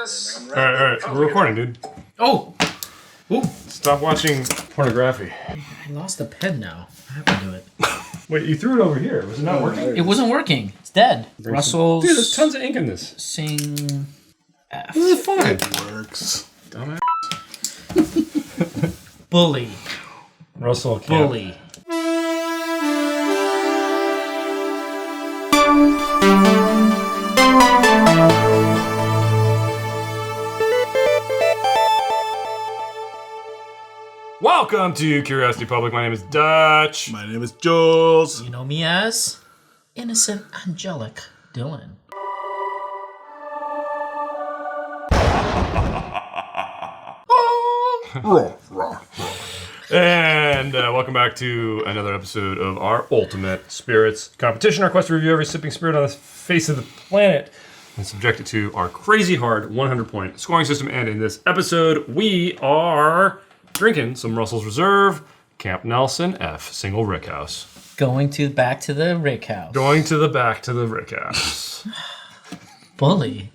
this? All right. We're recording, dude. Oh! Ooh! Stop watching pornography. I lost a pen now. I have to do it. Wait, you threw it over here. Was it not working? It wasn't working. It's dead. Russell's... Dude, there's tons of ink in this. Sing... F. This is fine. It works. Dumbass. Bully. Russell can't. Bully. Welcome to Curiosity Public. My name is Dutch. My name is Jules. You know me as Innocent Angelic Dylan. And welcome back to another episode of our Ultimate Spirits competition. Our quest to review every sipping spirit on the face of the planet and subject it to our crazy hard 100-point scoring system. And in this episode, we are drinking some Russell's Reserve Camp Nelson F Single Rick House. Going back to the Rick House. Going to the back to the Rick House. Bully.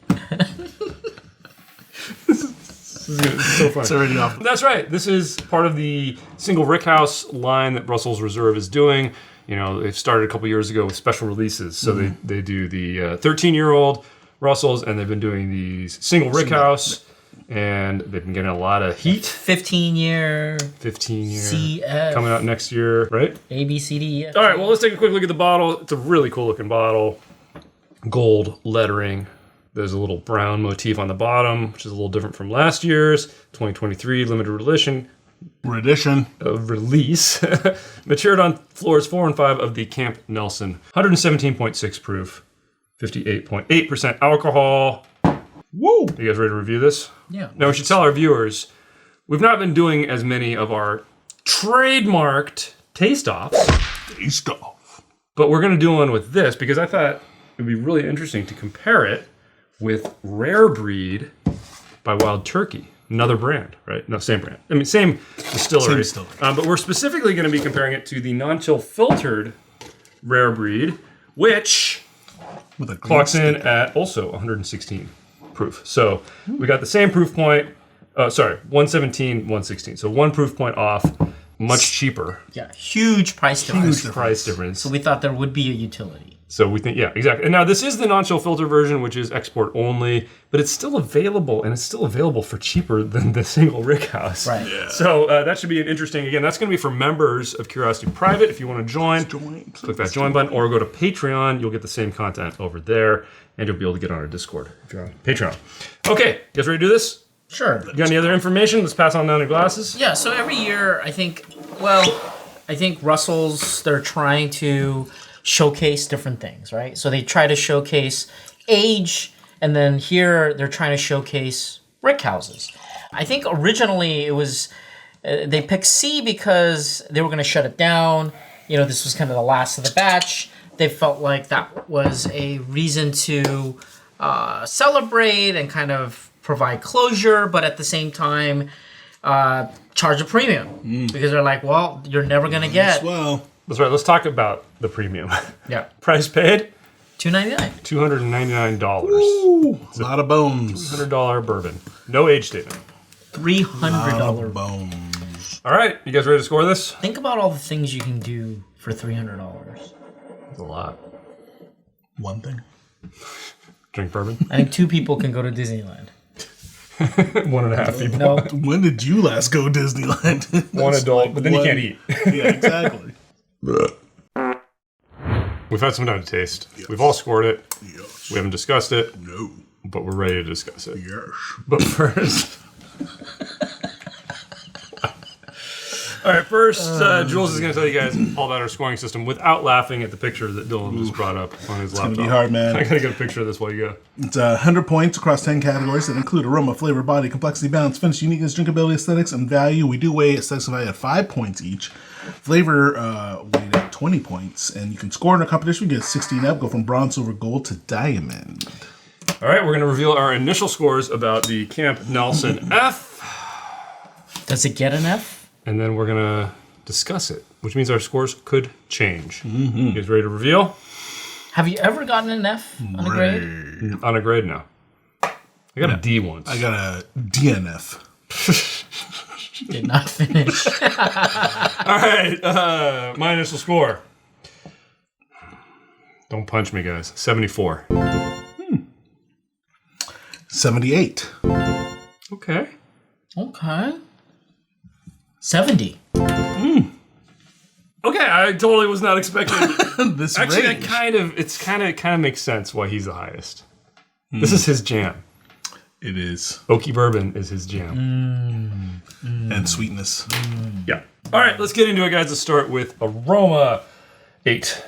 It's so funny. It's already off. That's right. This is part of the Single Rick House line that Russell's Reserve is doing. You know, they've started a couple years ago with special releases. So they do the 13-year-old Russells, and they've been doing these Single Rick House, and they've been getting a lot of heat. 15-year. 15-year. CF. Coming out next year, right? A, B, C, D, E, F. All right, well, let's take a quick look at the bottle. It's a really cool-looking bottle. Gold lettering. There's a little brown motif on the bottom, which is a little different from last year's 2023 limited edition. Release. Matured on floors 4 and 5 of the Camp Nelson. 117.6 proof, 58.8% alcohol. Woo! You guys ready to review this? Yeah. Now, we should tell our viewers, we've not been doing as many of our trademarked taste-offs. But we're going to do one with this because I thought it would be really interesting to compare it with Rare Breed by Wild Turkey. Another brand, right? No, same brand. I mean, same distillery. But we're specifically going to be comparing it to the non-chill filtered Rare Breed, which clocks in at also 116 proof. So we got the same proof point. 117, 116. So 1 proof point off. Much cheaper. Yeah, huge price difference. Huge price difference. So we thought there would be a utility. So we think, yeah, exactly. And now this is the non-chill filter version, which is export only, but it's still available, and it's still available for cheaper than the Single Rick House. Right. Yeah. So that should be an interesting, again, that's going to be for members of Curiosity Private. If you want to join, click that join button, or go to Patreon. You'll get the same content over there, and you'll be able to get on our Discord if you're on Patreon. Okay, you guys ready to do this? Sure. You got any other information? Let's pass on down the glasses. Yeah, so every year, I think Russell's, they're trying to showcase different things, right? So they try to showcase age, and then here they're trying to showcase rick houses. I think originally it was, they picked C because they were going to shut it down. You know, this was kind of the last of the batch. They felt like that was a reason to celebrate and kind of provide closure, but at the same time, charge a premium. Because they're like, well, you're never going to get... Well, That's right. Let's talk about the premium. Yeah. Price paid? $2.99. $299. ooh, a lot of bones. $100 bourbon. No age statement. $300. Bones. All right. You guys ready to score this? Think about all the things you can do for $300. That's a lot. One thing. Drink bourbon? I think 2 people can go to Disneyland. 1.5 people. No. When did you last go Disneyland? One adult, but then you can't eat. Yeah, exactly. We've had some time to taste. Yes. We've all scored it. Yes. We haven't discussed it. No. But we're ready to discuss it. Yes. But first... All right, first, Jules is going to tell you guys all about our scoring system without laughing at the picture that Dylan just brought up on his laptop. It's going to be hard, man. I got to get a picture of this while you go. It's 100 points across 10 categories that include aroma, flavor, body, complexity, balance, finish, uniqueness, drinkability, aesthetics, and value. We do weigh aesthetics and value at 5 points each. Flavor weighed at 20 points. And you can score in a competition. We get 16 up, go from bronze, silver, gold to diamond. All right, we're going to reveal our initial scores about the Camp Nelson F. Does it get an F? And then we're going to discuss it, which means our scores could change. You guys ready to reveal? Have you ever gotten an F on a grade? On a grade now. I got a D once. I got a DNF. Did not finish. All right, my initial score. Don't punch me, guys. 74. 78. Okay. Okay. 70. Okay, I totally was not expecting. This Actually, range. that kind of makes sense why he's the highest. This is his jam. It is. Oaky bourbon is his jam. And sweetness. Yeah. All right, let's get into it, guys. Let's start with Aroma 8.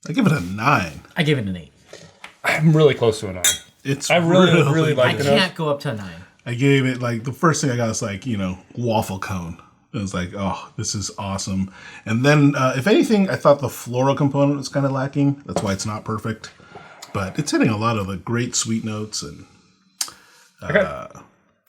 I give it a 9. I gave it an 8. I'm really close to a 9. It's I really like I it. can't go up to a 9. I gave it like the first thing I got was like, waffle cone. It was like, oh, this is awesome. And then, if anything, I thought the floral component was kind of lacking. That's why it's not perfect. But it's hitting a lot of the great sweet notes and. Okay.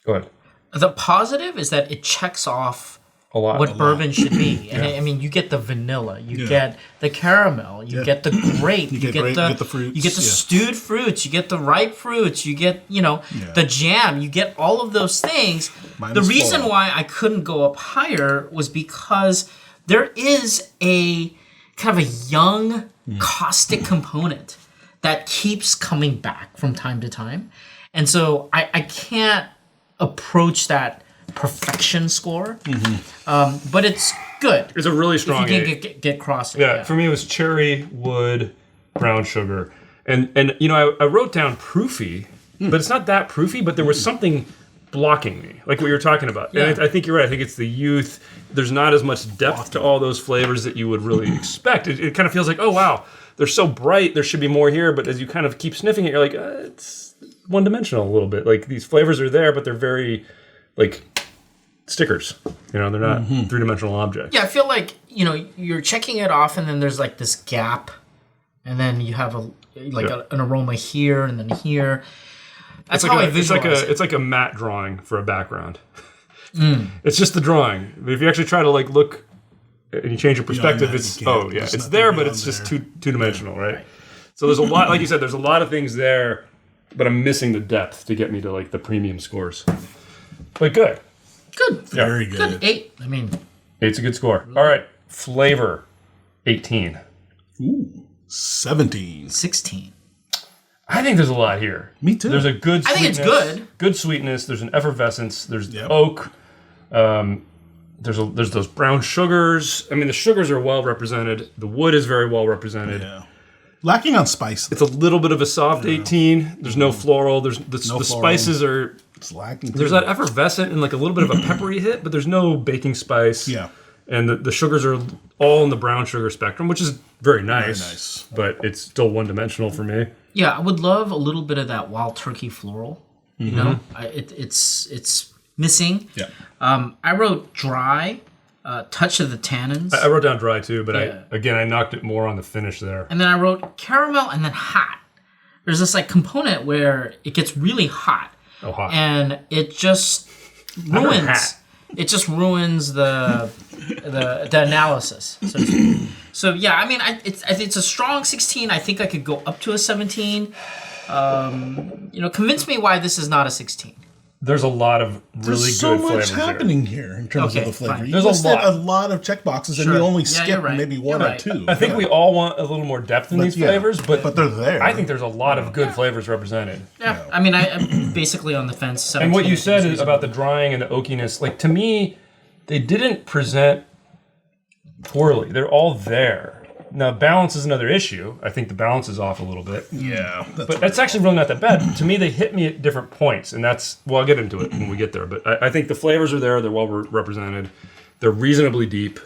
Go ahead. The positive is that it checks off A lot. what bourbon should be. And I mean, you get the vanilla, you get the caramel, you get the grape, you get the fruits, you get the stewed fruits, you get the ripe fruits, you get, the jam, you get all of those things. The reason why I couldn't go up higher was because there is a kind of a young caustic component that keeps coming back from time to time. And so I can't approach that perfection score, but it's good. It's a really strong If you 8. can get across it. Yeah, for me it was cherry, wood, brown sugar. And I wrote down proofy, but it's not that proofy, but there was something blocking me, like what you were talking about. Yeah. And I think you're right. I think it's the youth. There's not as much depth to all those flavors that you would really expect. It kind of feels like, oh, wow, they're so bright, there should be more here. But as you kind of keep sniffing it, you're like, it's one-dimensional a little bit. Like, these flavors are there, but they're very, like, stickers. They're not three-dimensional objects. Yeah, I feel like, you're checking it off and then there's like this gap and then you have an aroma here and then here. That's how I visualize it. It's like a matte drawing for a background. It's just the drawing. But if you actually try to like look and you change your perspective, it's there, but it's just two-dimensional, right? So there's a lot, like you said, there's a lot of things there, but I'm missing the depth to get me to like the premium scores. But good. Good. Very good. Good. 8. I mean, 8's a good score. All right, flavor 18. Ooh, 17. 16. I think there's a lot here. Me too. There's a good I sweetness. think it's good. Good sweetness. There's an effervescence. There's oak. There's those brown sugars. I mean, the sugars are well represented. The wood is very well represented. Yeah. Lacking on spice. It's a little bit of a soft 18. There's no floral. There's the floral. spices are. It's lacking. There's that effervescent and like a little bit of a peppery hit, but there's no baking spice. Yeah. And the sugars are all in the brown sugar spectrum, which is very nice. Very nice. But it's still one-dimensional for me. Yeah, I would love a little bit of that wild turkey floral. It's missing. Yeah. I wrote dry, touch of the tannins. I wrote down dry too, but Yeah. I knocked it more on the finish there. And then I wrote caramel and then hot. There's this like component where it gets really hot. Oh, hot. And it just heard ruins. hat. It just ruins the analysis. So to speak. So yeah, I mean, it's a strong 16. I think I could go up to a 17. Convince me why this is not a 16. There's a lot of really There's so good much flavors happening here in terms Okay, of the flavor. fine. You There's a listed lot. a lot of check boxes, Sure. and you only Yeah, skip you're right. maybe one You're or right. two. I think we all want a little more depth in these flavors, but they're there. I think there's a lot of good flavors represented. Yeah, I mean, I'm basically on the fence. 17 And what you is said is reasonable. about the drying and the oakiness, like to me, they didn't present poorly. They're all there. Now, balance is another issue. I think the balance is off a little bit. Yeah. But that's actually really not that bad. To me, they hit me at different points, and I'll get into it when we get there. But I think the flavors are there. They're well represented. They're reasonably deep,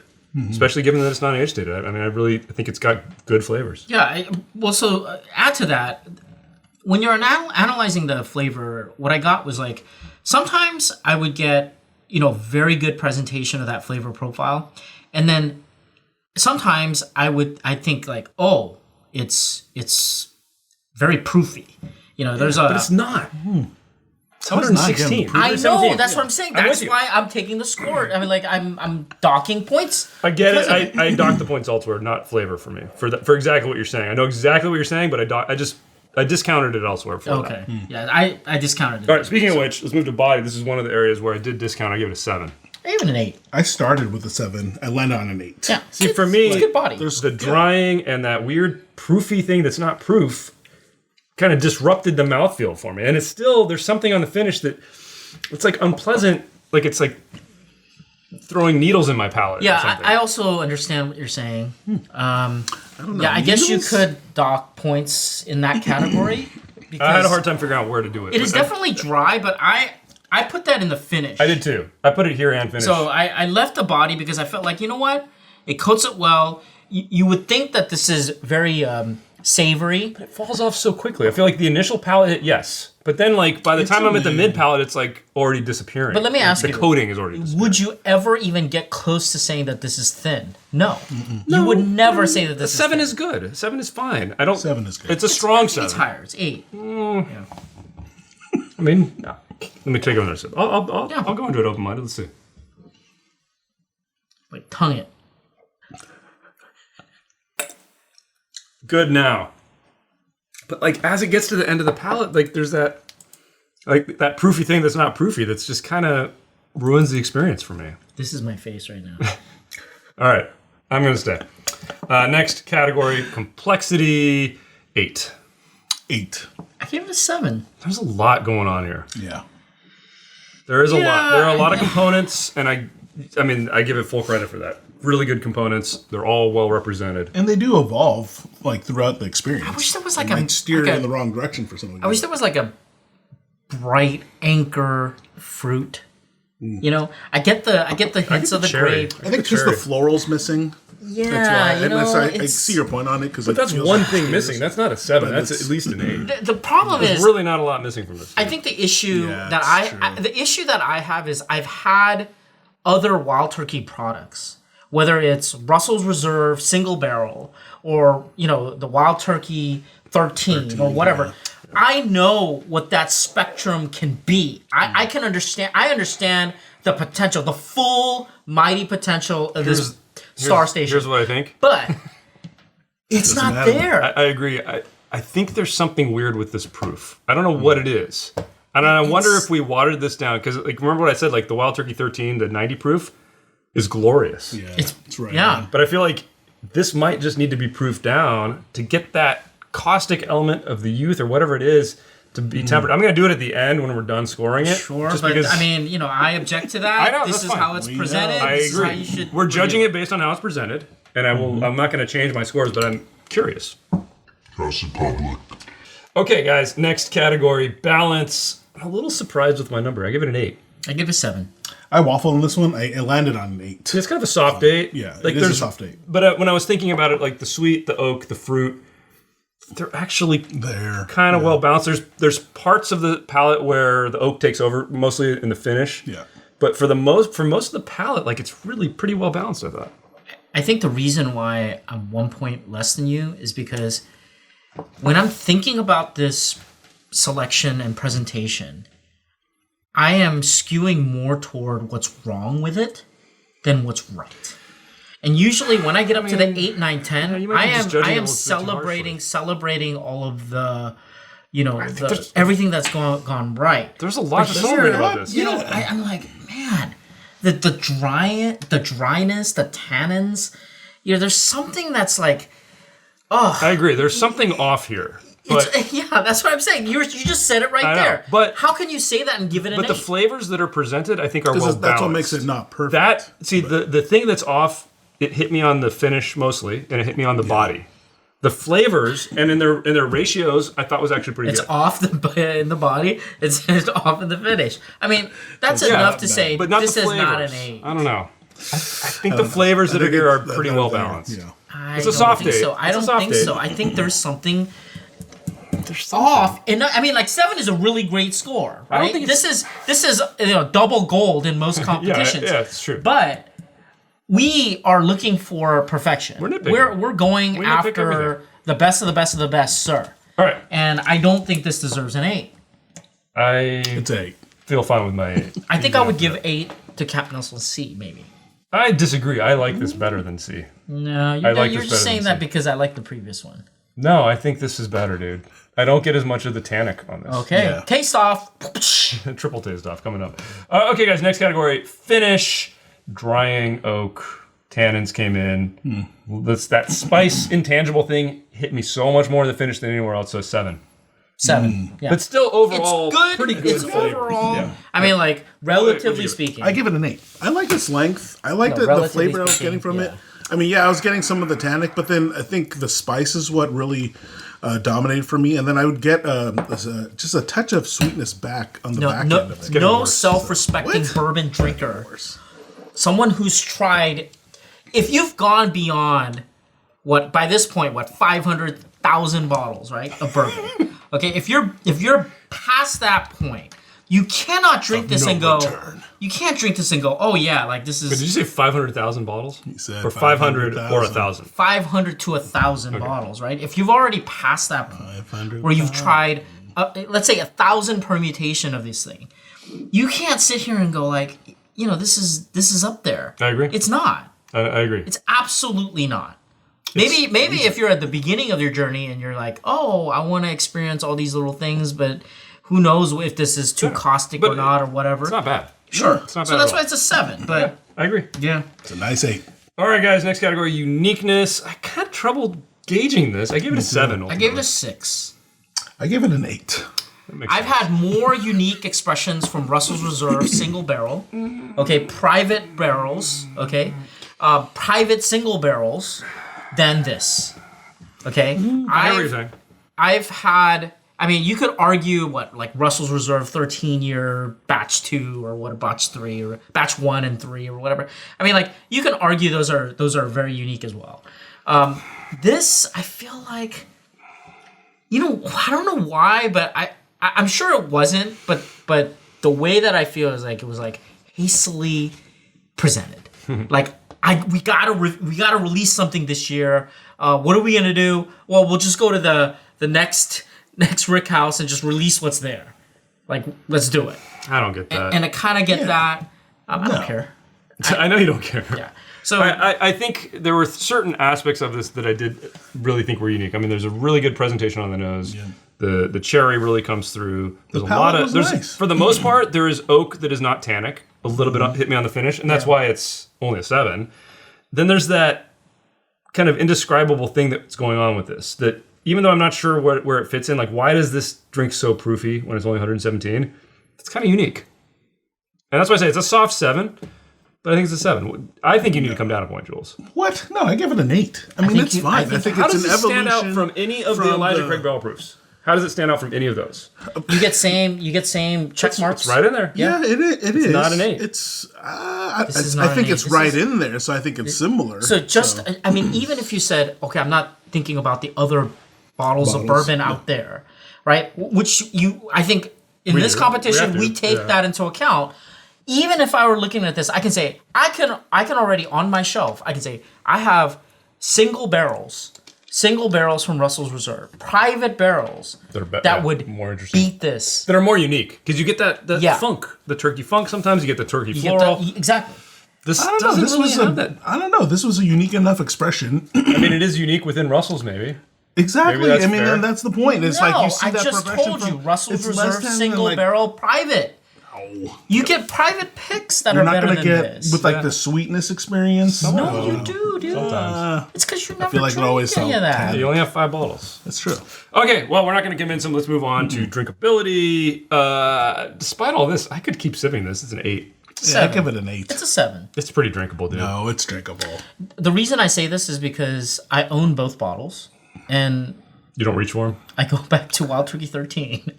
especially given that it's not age stated. I mean, I think it's got good flavors. Yeah, add to that, when you're analyzing the flavor, what I got was like, sometimes I would get, very good presentation of that flavor profile. And then sometimes I think like, oh, it's very proofy. There's But it's not. It's 116. I know, 17. that's what I'm saying. I'm That's with you. why I'm taking the score. I mean, like I'm docking points. I get it. I dock the points elsewhere, not flavor for me. For exactly what you're saying. I know exactly what you're saying, but I discounted it elsewhere for that. Okay. Yeah, I discounted it. All right, speaking of which, let's move to body. This is one of the areas where I did discount. I give it a 7. Even an 8. I started with a 7. I landed on an 8. Yeah. See, for me, it's good body. the drying and that weird proofy thing that's not proof kind of disrupted the mouthfeel for me. And it's still, there's something on the finish that it's like unpleasant. Like it's like throwing needles in my palate. or Yeah, something. I also understand what you're saying. I don't know. Yeah, I guess you Needles? could dock points in that category. Because I had a hard time figuring out where to do it. It is but I- definitely dry, but I put that in the finish. I did too. I put it here and finished. So I left the body because I felt like, you know what? It coats it well. You would think that this is very savory. it falls off so quickly. I feel like the initial palate hit, yes. But then like by the time I'm at the mid palate, it's like already disappearing. But let me ask the you, coating is already disappearing. Would you ever even get close to saying that this is thin? No. You would never say that this is 7 thin. is good. 7 is fine. I don't. 7 is good. It's a strong 7. It's higher. It's 8. I mean, no. Let me take another sip. I'll go into it open-minded. Let's see. Like tongue it. Good now. But like as it gets to the end of the palate, like there's that proofy thing that's not proofy that's just kind of ruins the experience for me. This is my face right now. All right, I'm gonna stay. Next category, complexity 8. 8. I gave it a 7. There's a lot going on here. Yeah. There is a lot. Yeah. There are a lot of components, and I mean, I give it full credit for that. Really good components. They're all well represented. And they do evolve like throughout the experience. I wish there was like They a might steer like it a- in the wrong direction for something. I wish there was like a bright anchor fruit. You know, I get the hints of the cherry. grape. I think just the floral's missing. Yeah, That's why. you And know, I it's, see your point on it because. But that's one thing missing. That's not a 7. That's it's- at least an 8. the problem There's is really not a lot missing from this. I think the issue Yeah, that it's true. the issue that I have is I've had other Wild Turkey products, whether it's Russell's Reserve single barrel or the Wild Turkey 13 or whatever. yeah. I know what that spectrum can be. I can understand. I understand the potential, the full mighty potential of this Star Station. Here's what I think. But it's Doesn't not matter. there. I agree. I think there's something weird with this proof. I don't know what it is. And I wonder if we watered this down because, like, remember what I said? Like the Wild Turkey 13, the 90 proof, is glorious. Yeah, It's- it's right. yeah. on. But I feel like this might just need to be proofed down to get that caustic element of the youth or whatever it is to be tempered. I'm going to do it at the end when we're done scoring it. Sure, just but because I mean, I object to that. I know, this that's is fine. how it's We presented. know. I This is how agree. you should We're judging review it based on how it's presented, and I'm not going to change my scores, but I'm curious. House in public. Okay, guys, next category, balance. I'm a little surprised with my number. I give it an 8. I give it 7. I waffled on this one. I landed on an 8. It's kind of a soft 8. Yeah, like it is a there's soft 8. But when I was thinking about it, like the sweet, the oak, the fruit, they're actually There. kind of well balanced. There's parts of the palate where the oak takes over, mostly in the finish. Yeah. But for most of the palate, like it's really pretty well balanced, I thought. I think the reason why I'm 1 point less than you is because when I'm thinking about this selection and presentation, I am skewing more toward what's wrong with it than what's right. And usually when I get up to the 8, 9, 10, you might be just judging I it a am little bit too harshly. celebrating all of the there's- everything that's gone right. There's a lot to But celebrate here, about this. I'm like, man, the dryness, the tannins, there's something that's like, I agree. There's something off here. But yeah, that's what I'm saying. You just said it right I know, there. but- how can you say that and give it an 8? the flavors that are presented, I think, are well Because balanced. that's what makes it not perfect. The thing that's off, it hit me on the finish mostly, and it hit me on the body. The flavors and in their ratios, I thought was actually pretty It's good. off in the body. It's off in the finish. I mean, that's enough to say but not this the is flavors. not an 8. I don't know. I think the flavors that are here are pretty well balanced. Yeah. I It's a don't soft think 8. so. I It's a don't soft think 8. so. I think there's something off. And I mean, like 7 is a really great score, right? don't think this is double gold in most competitions. Yeah, it's true. But we are looking for perfection. We're nitpicking. We're going We nitpick after everything. the best of the best of the best, sir. All right. And I don't think this deserves an 8. It's I 8. feel fine with my 8. I think I would give 8 to Captain Nelson's C, maybe. I disagree. I like this better than C. No, like you're this just better saying than that C. because I like the previous one. No, I think this is better, dude. I don't get as much of the tannic on this. Okay, Yeah. taste off. Triple taste off coming up. Okay, guys, next category, finish. Drying oak. Tannins came in. That spice intangible thing hit me so much more in the finish than anywhere else, so 7. 7. Yeah. But still overall, it's good. pretty good It's flavor. overall. Yeah. I mean, like, relatively you? speaking. I give it an 8. I like its length. I like the relatively flavor I was speaking, getting from it. yeah. I mean, yeah, I was getting some of the tannic, but then I think the spice is what really dominated for me. And then I would get just a touch of sweetness back on the back end of it. No self-respecting What? bourbon drinker, someone who's tried, if you've gone beyond by this point 500,000 bottles, right, of bourbon. Okay, if you're past that point, you cannot drink this and go. return. You can't drink this and go. Oh yeah, like this But did you is say 500,000 bottles? He said or 500 or 500,000. 1,000? 500 to 1,000 bottles, right? If you've already passed that point, 500. where you've tried, let's say 1,000 permutation of this thing, you can't sit here and go like, this is up there. I agree. It's not. I agree. It's absolutely not. Maybe if you're at the beginning of your journey and you're like, oh, I want to experience all these little things, but who knows if this is too caustic but or not or whatever. It's not bad. Sure. It's not So bad that's at why all. it's a 7. But I agree. yeah. It's a nice 8. All right, guys, next category, uniqueness. I had trouble gauging this. I gave it a 7. I gave it a 6. I give it an 8. I've had more unique expressions from Russell's Reserve single barrel, okay, private barrels, okay, private single barrels than this, okay. I know what you're saying. I've had. I mean, you could argue like Russell's Reserve 13-year batch 2 or what, batch 3 or batch 1 and 3 or whatever. I mean, like you can argue those are very unique as well. This I feel like, I don't know why, but I'm sure it wasn't, but the way that I feel is like it was like hastily presented. Like we gotta release something this year. What are we gonna do? Well, we'll just go to the next Rick House and just release what's there. Like, let's do it. I don't get that. And I kind of get that. I don't care. I know you don't care. Yeah. So I think there were certain aspects of this that I did really think were unique. I mean, there's a really good presentation on the nose. Yeah. The cherry really comes through. There's a lot of nice. For the most part, there is oak that is not tannic. A little bit hit me on the finish, and that's why it's only a 7. Then there's that kind of indescribable thing that's going on with this. That even though I'm not sure where it fits in, like why does this drink so proofy when it's only 117? It's kind of unique, and that's why I say it's a soft 7. But I think it's a 7. I think you need to come down a point, Jules. What? No, I give it an 8. I mean, it's fine. I think How it's does an it stand evolution out from any of the from Elijah Craig barrel proofs? How does it stand out from any of those? you get same check marks. It's right in there. Yeah, it is. not an 8. It's. is I not think an 8. it's This right is- in there, so I think it's similar. So I mean, even if you said, okay, I'm not thinking about the other bottles of bourbon out there, right? Which I think in this do. competition, We we have to, take yeah. that into account. Even if I were looking at this, I can say, I can already on my shelf, I can say, I have single barrels from Russell's Reserve, private barrels that would more interesting. beat this. That are more unique because you get that Yeah. funk, the turkey funk. Sometimes you get the turkey You get floral. that, exactly. This I don't know. doesn't This really was have that. I don't know. This was a unique enough expression. I mean, it is unique within Russell's, maybe. Exactly. Maybe that's I mean, fair. and that's the point. It's like you see I that just progression told you, from Russell's it's less Reserve than single like, barrel private. You get private picks that You're are not better gonna than get this. with like the sweetness experience. No, you do, dude. Sometimes. It's because you never feel like it drank always any of sounds that. You only have 5 bottles. That's true. Okay, well, we're not going to convince him. Let's move on to drinkability. Despite all this, I could keep sipping this. It's an 8. Yeah, I give it an 8. It's a 7. It's pretty drinkable, dude. No, it's drinkable. The reason I say this is because I own both bottles, and You don't reach for them? I go back to Wild Turkey 13.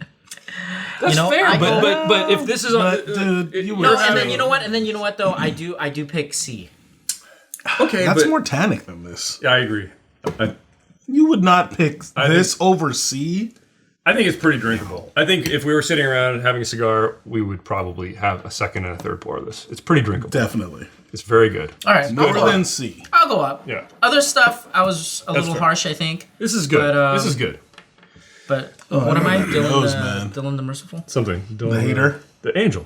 That's fair, I but, go- but if this is on... But, dude, you No, were and then you know what? And then you know what though? I do pick C. okay, that's but, more tannic than this. Yeah, I agree. You would not pick I this over C. I think it's pretty drinkable. I think if we were sitting around having a cigar, we would probably have a second and a third pour of this. It's pretty drinkable. Definitely. It's very good. All right, I'll More go than up. C. I'll go up. Yeah. Other stuff, I was a little fair. harsh, I think. This is good. But, This is good. But what am I? knows, man. Dylan the Merciful? Something. The hater. The angel.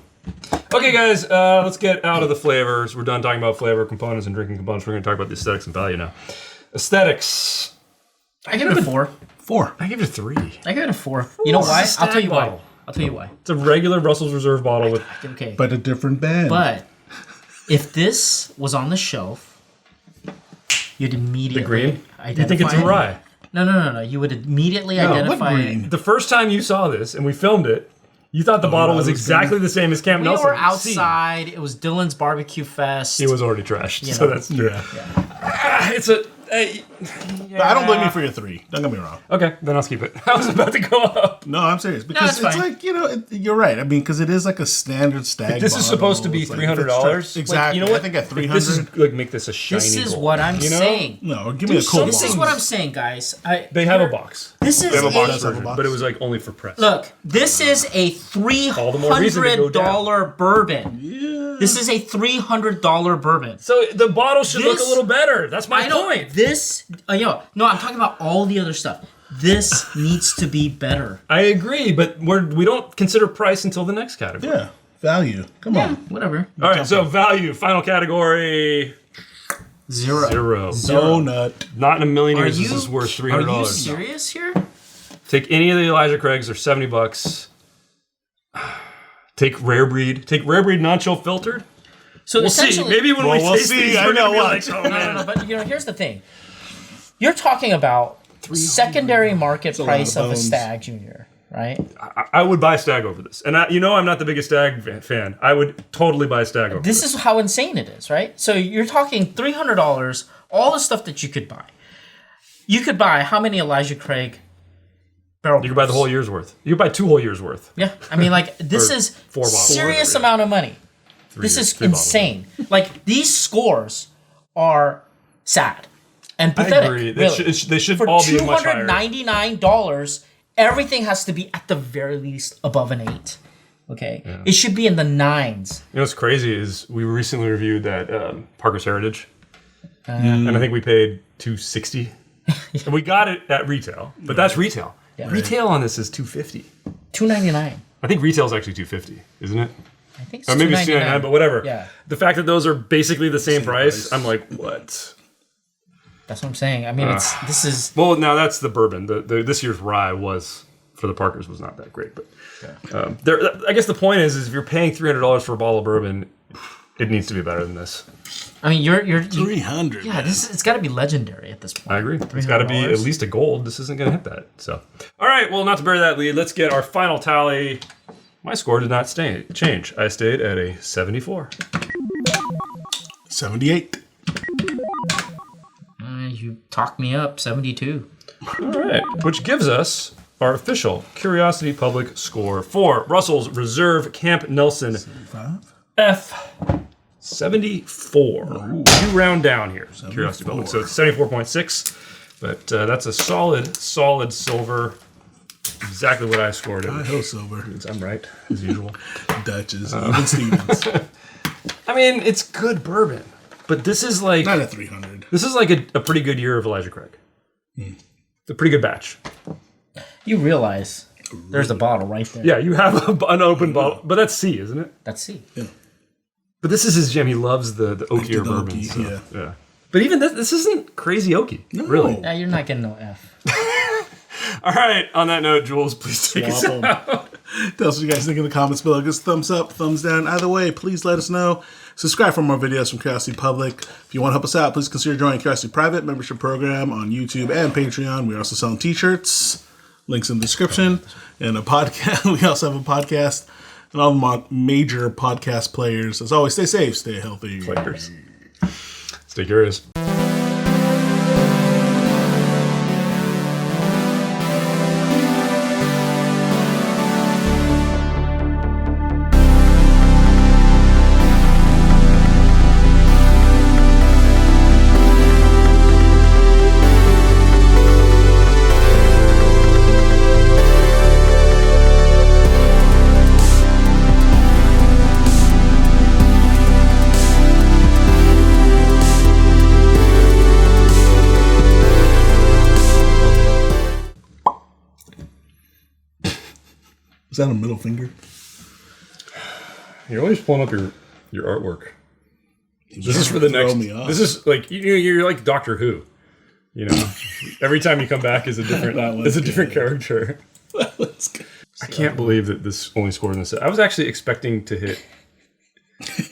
Okay, guys, let's get out of the flavors. We're done talking about flavor components and drinking components. We're going to talk about the aesthetics and value now. Aesthetics. I give it a 4. 4. I give it a 3. I give it a 4. You know why? It's a I'll tell you stag why. bottle. I'll tell you why. It's a regular Russell's Reserve bottle with. Okay. But a different band. But if this was on the shelf, you'd immediately The green? identify You think it's a it. rye? No. You would immediately what identify green? it. The first time you saw this and we filmed it, you thought the bottle was it was exactly the same as Camp We Nelson. were outside. It was Dylan's barbecue fest. He was already trashed, You so know. that's true. Yeah. It's a. But I don't blame you for your 3. Don't get me wrong. Okay, then I'll keep it. I was about to go up. No, I'm serious. Because it's it's fine. like, you're right. I mean, because it is like a standard stag This is bottle. supposed to be It's like, $300. Exactly. Like, you know what? I think at 300. This is like make this a shiny. This is gold, what I'm you know? saying. No, give me a cool something. This is one. what I'm saying, guys. They have a box. This is have a box a of box. But it was like only for press. look. This is a All the more reason to go down. $300 bourbon. Yeah. This is a $300 bourbon. So the bottle should look a This- little better. That's my I don't. point. This, no, I'm talking about all the other stuff. This needs to be better. I agree, but we don't consider price until the next category. Yeah. Value. Come on. Whatever. All right, so value, final category, 0. 0. Donut. Not in a million Are years you this is worth Are you $300. serious here? Take any of the Elijah Craigs, they're $70. Take Rare Breed. Take Rare Breed non-chill filtered. So We'll see. essentially, Maybe when Well, we we'll taste see. these, I we're know gonna be what. like, oh no, man. but here's the thing. You're talking about secondary market a lot price of of a bones. Stag Junior, right? I would buy Stag over this. And I'm not the biggest Stag fan. I would totally buy Stag over This is how insane it is, right? So you're talking $300, all the stuff that you could buy. You could buy how many Elijah Craig barrel? You could buy the whole year's worth. You could buy 2 whole years worth. Yeah, I mean, like this Or is 4 bottles. serious amount of money. This is 3 bottles. insane. Like these scores are sad and pathetic. agree. Really. They should For all be much higher. $299, everything has to be at the very least above an 8. Okay, it should be in the 9s. You know what's crazy is we recently reviewed that Parker's Heritage, and I think we paid $260, and we got it at retail. But that's retail. Yeah. Retail on this is $250. $299. I think retail is actually $250, isn't it? I think Or it's maybe it's $299, but whatever. Yeah. The fact that those are basically the same price, price. I'm like, what? That's what I'm saying. I mean, this is Well, now that's the bourbon. The this year's rye was for the Parkers was not that great, but I guess the point is if you're paying $300 for a bottle of bourbon, it needs to be better than this. I mean, you're 300. yeah. It's got to be legendary at this point. I agree. It's got to be $300. at least a gold. This isn't going to hit that. So, all right. Well, not to bury that lead, let's get our final tally. My score did not change. I stayed at a 74. 78. You talked me up. 72. All right. Which gives us our official Curiosity Public score for Russell's Reserve Camp Nelson 5? F 74. You round down here, Curiosity Public. So it's 74.6. But that's a solid silver. Exactly what I scored it. I hope silver. I'm right, as usual. Dutchess. Even Stevens. I mean, it's good bourbon, but this is like Not at 300. this is like a pretty good year of Elijah Craig. It's a pretty good batch. You realize there's the bottle right there. Yeah, you have an open bottle, but that's C, isn't it? That's C. But this is his jam. He loves the oakier the bourbon. oaky, Yeah. But even this isn't crazy oaky, really. Yeah, you're not getting no F. All right. On that note, Jules, please take us Swap 'em. out. Tell us what you guys think in the comments below. Give us a thumbs up, thumbs down. Either way, please let us know. Subscribe for more videos from Curiosity Public. If you want to help us out, please consider joining Curiosity Private membership program on YouTube and Patreon. We're also selling t-shirts. Links in the description. And a podcast. We also have a podcast. And all the major podcast players. As always, stay safe, stay healthy. Players. Stay curious. Is that a middle finger? You're always pulling up your artwork. This is for the Throw next. me off. This is like you're like Doctor Who. You know, every time you come back is a different character. Let's go. I can't believe that this only scored in this. I was actually expecting to hit.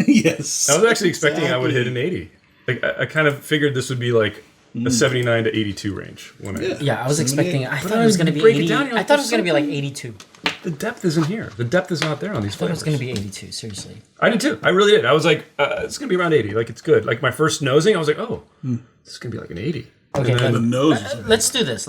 Yes. I was actually expecting I would hit an 80. Like I kind of figured this would be like a 79 to 82 range. Yeah, I was expecting. I thought I it was going to be break it 80. down, you're like, I thought it was there's going to be like 82. The depth isn't here. The depth is not there on these I thought it flavors. was going to be 82. Seriously. I did too. I really did. I was like, it's going to be around 80. Like, it's good. Like, my first nosing, I was like, oh, this is going to be like an 80. Okay, The nose. let's do this.